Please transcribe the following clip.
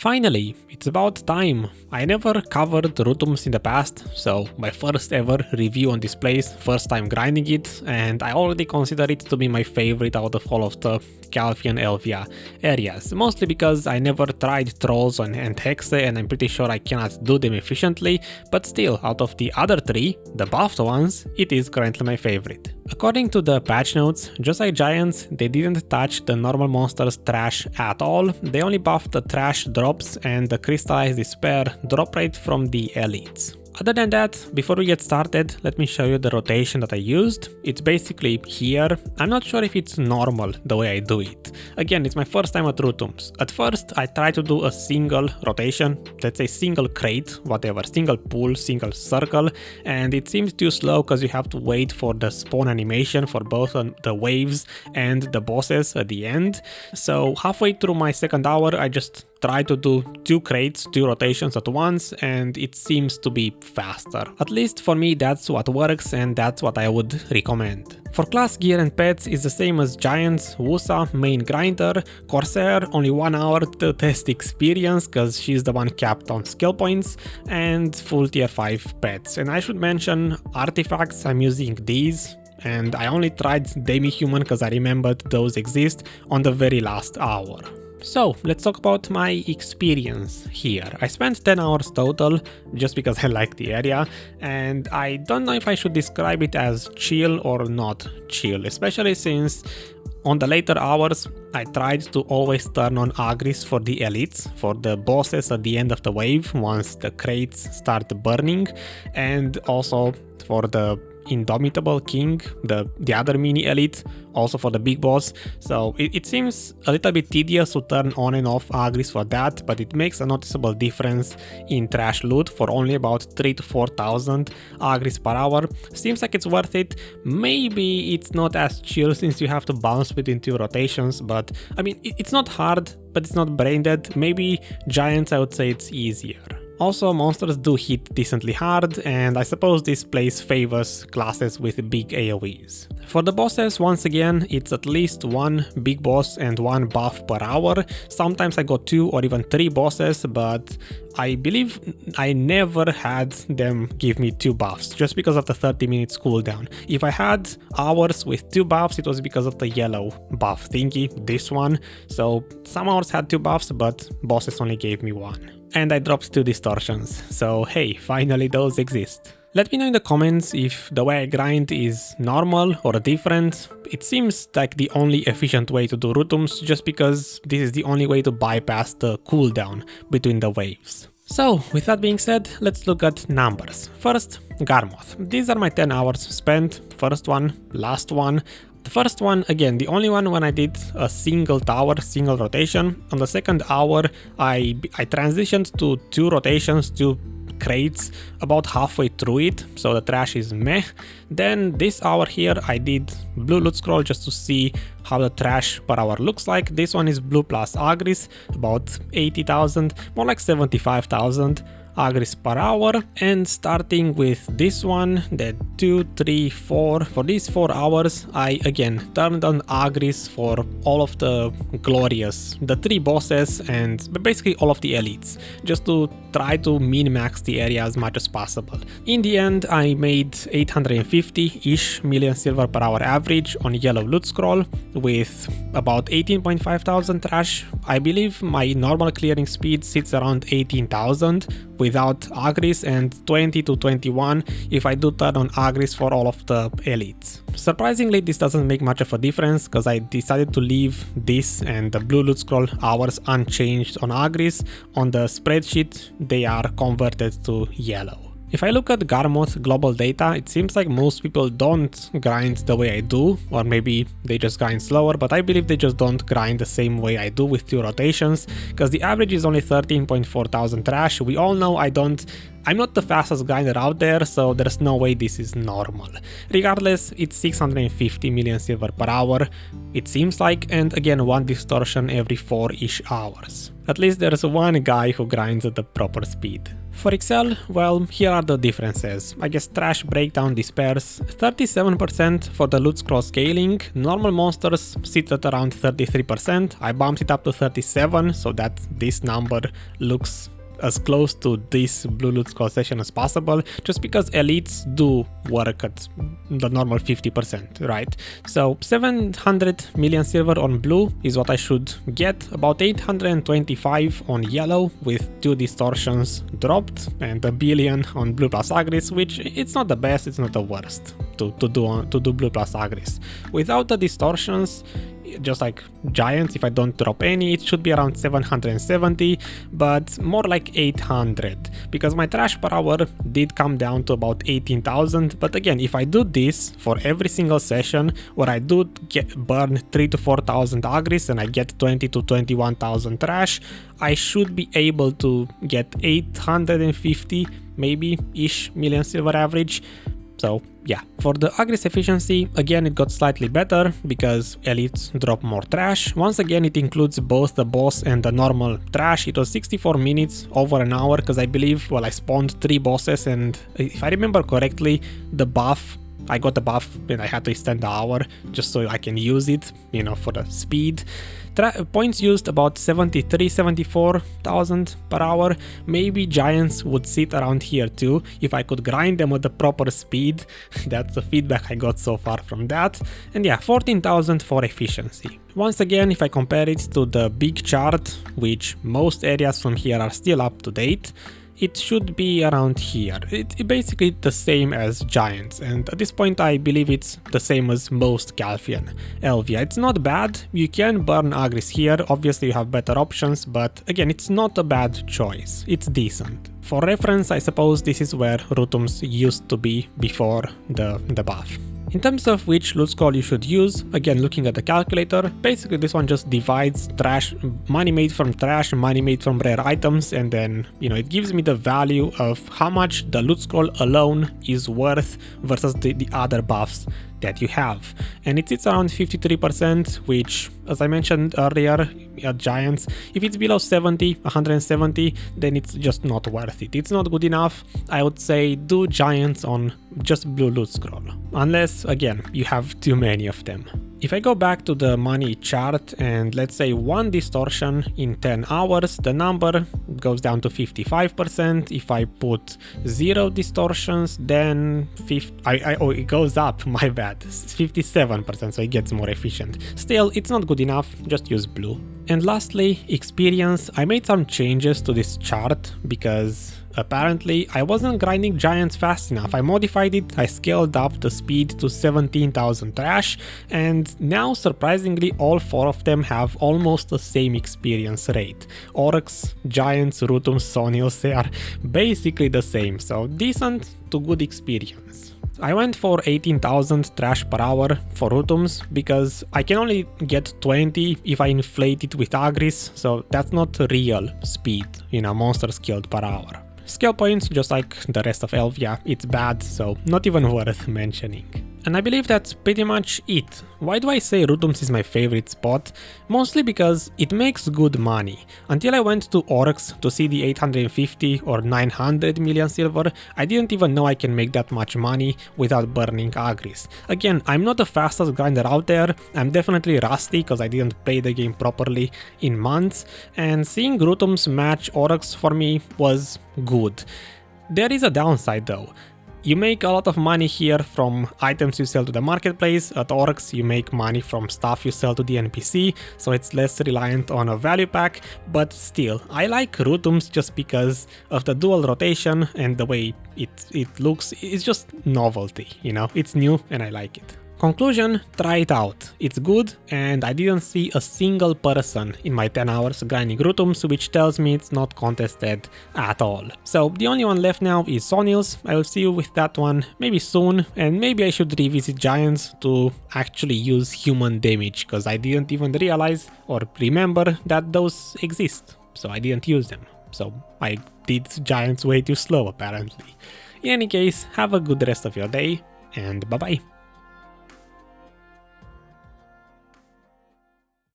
Finally, it's about time. I never covered Rhutums in the past, so my first ever review on this place, first time grinding it, and I already consider it to be my favorite out of all of the Calvi and Elvia areas, mostly because I never tried Trolls and Hexe and I'm pretty sure I cannot do them efficiently, but still, out of the other three, the buffed ones, it is currently my favorite. According to the patch notes, just like Giants, they didn't touch the normal monsters trash at all, they only buffed the trash drops and the crystallized despair drop rate from the elites. Other than that, before we get started, let me show you the rotation that I used. It's basically here. I'm not sure if it's normal the way I do it. Again, it's my first time at Rhutums. At first, I tried to do a single rotation, let's say single crate, whatever, single pull, single circle, and it seems too slow because you have to wait for the spawn animation for both the waves and the bosses at the end. So halfway through my second hour, I just tried to do 2 crates, 2 rotations at once, and it seems to be faster. At least for me that's what works and that's what I would recommend. For class gear and pets is the same as Giants, Wusa, main grinder, Corsair, only 1 hour to test experience cause she's the one capped on skill points, and full tier 5 pets. And I should mention artifacts, I'm using these. And I only tried demi-human cause I remembered those exist on the very last hour. So, let's talk about my experience here. I spent 10 hours total, just because I like the area, and I don't know if I should describe it as chill or not chill, especially since on the later hours I tried to always turn on Agris for the elites, for the bosses at the end of the wave once the crates start burning, and also for the Indomitable King, the other mini elite, also for the big boss. So it seems a little bit tedious to turn on and off Agris for that, but it makes a noticeable difference in trash loot for only about 3,000 to 4,000 Agris per hour. Seems like it's worth it. Maybe it's not as chill since you have to bounce between 2 rotations, but I mean it's not hard, but it's not brain dead. Maybe Giants, I would say it's easier. Also, monsters do hit decently hard, and I suppose this place favors classes with big AoEs. For the bosses, once again, it's at least 1 big boss and 1 buff per hour. Sometimes I got 2 or even 3 bosses, but I believe I never had them give me 2 buffs, just because of the 30 minutes cooldown. If I had hours with 2 buffs, it was because of the yellow buff thingy, this one. So some hours had 2 buffs, but bosses only gave me 1. And I dropped 2 distortions, so hey, finally those exist. Let me know in the comments if the way I grind is normal or different. It seems like the only efficient way to do Rhutums, just because this is the only way to bypass the cooldown between the waves. So, with that being said, let's look at numbers. First, Garmoth. These are my 10 hours spent, first one, last one. The first one, again, the only one when I did a single tower, single rotation. On the second hour, I transitioned to 2 rotations, 2 crates, about halfway through it, so the trash is meh. Then this hour here, I did blue loot scroll just to see how the trash per hour looks like. This one is blue plus Agris, about 80,000, more like 75,000. Agris per hour, and starting with this one, the 2, 3, 4, for these 4 hours I again turned on Agris for all of the glorious, the 3 bosses and basically all of the elites, just to try to min-max the area as much as possible. In the end I made 850-ish million silver per hour average on yellow loot scroll with about 18.5 thousand trash. I believe my normal clearing speed sits around 18,000 without Agris, and 20 to 21 if I do turn on Agris for all of the elites. Surprisingly, this doesn't make much of a difference because I decided to leave this and the blue loot scroll hours unchanged on Agris. On the spreadsheet they are converted to yellow. If I look at Garmoth Global data, it seems like most people don't grind the way I do, or maybe they just grind slower, but I believe they just don't grind the same way I do with 2 rotations, because the average is only 13.4 thousand trash. We all know I don't I'm not the fastest grinder out there, so there's no way this is normal. Regardless, it's 650 million silver per hour, it seems like, and again 1 distortion every 4-ish hours. At least there's one guy who grinds at the proper speed. For Excel, well, here are the differences. I guess Trash, Breakdown, Disperse, 37% for the loot scroll scaling, normal monsters sit at around 33%, I bumped it up to 37 so that this number looks as close to this blue loot scroll session as possible, just because elites do work at the normal 50%, right? So 700 million silver on blue is what I should get, about 825 on yellow with 2 distortions dropped, and a billion on blue plus Agris, which it's not the best, it's not the worst to do blue plus Agris. Without the distortions, just like giants, if I don't drop any, it should be around 770, but more like 800, because my trash per hour did come down to about 18,000. But again, if I do this for every single session where I do burn 3 to 4,000 Agris and I get 20 to 21,000 trash, I should be able to get 850 maybe ish million silver average. So yeah, for the Agris Efficiency, again it got slightly better because elites drop more trash. Once again it includes both the boss and the normal trash. It was 64 minutes, over an hour, because I believe, well, I spawned 3 bosses, and if I remember correctly, the buff, I got the buff and I had to extend the hour just so I can use it, you know, for the speed. Points used about 74,000 per hour. Maybe giants would sit around here too if I could grind them at the proper speed. That's the feedback I got so far from that. And yeah, 14,000 for efficiency. Once again, if I compare it to the big chart, which most areas from here are still up to date, it should be around here. It's basically the same as giants, and at this point I believe it's the same as most Calfian. Elvia, it's not bad, you can burn Agris here, obviously you have better options, but again, it's not a bad choice, it's decent. For reference, I suppose this is where Rhutums used to be before the buff. In terms of which loot scroll you should use, again looking at the calculator, basically this one just divides trash, money made from trash, money made from rare items, and then, you know, it gives me the value of how much the loot scroll alone is worth versus the other buffs that you have. And it sits around 53%, which, as I mentioned earlier at giants, if it's below 70, 170, then it's just not worth it. It's not good enough. I would say do giants on just blue loot scroll, unless, again, you have too many of them. If I go back to the money chart and let's say 1 distortion in 10 hours, the number goes down to 55%. If I put 0 distortions, then it goes up, my bad, 57%, so it gets more efficient. Still, it's not good enough, just use blue. And lastly, experience. I made some changes to this chart because apparently I wasn't grinding giants fast enough. I modified it, I scaled up the speed to 17,000 trash, and now surprisingly all 4 of them have almost the same experience rate. Orcs, giants, Rhutums, Saunils, they are basically the same, so decent to good experience. I went for 18,000 trash per hour for Rhutums because I can only get 20 if I inflate it with Agris, so that's not real speed, you know, monsters killed per hour. Skill points, just like the rest of Elvia, it's bad, so not even worth mentioning. And I believe that's pretty much it. Why do I say Rhutums is my favorite spot? Mostly because it makes good money. Until I went to Orcs to see the 850 or 900 million silver, I didn't even know I can make that much money without burning Agris. Again, I'm not the fastest grinder out there, I'm definitely rusty because I didn't play the game properly in months, and seeing Rhutums match Orcs for me was good. There is a downside though. You make a lot of money here from items you sell to the marketplace. At Orcs you make money from stuff you sell to the NPC, so it's less reliant on a value pack, but still, I like Rhutums just because of the dual rotation and the way it looks. It's just novelty, you know, it's new and I like it. Conclusion, try it out. It's good, and I didn't see a single person in my 10 hours grinding Rhutums, which tells me it's not contested at all. So the only one left now is Saunils. I will see you with that one maybe soon, and maybe I should revisit giants to actually use human damage, because I didn't even realize or remember that those exist, so I didn't use them. so I did giants way too slow apparently. In any case, have a good rest of your day, and bye bye.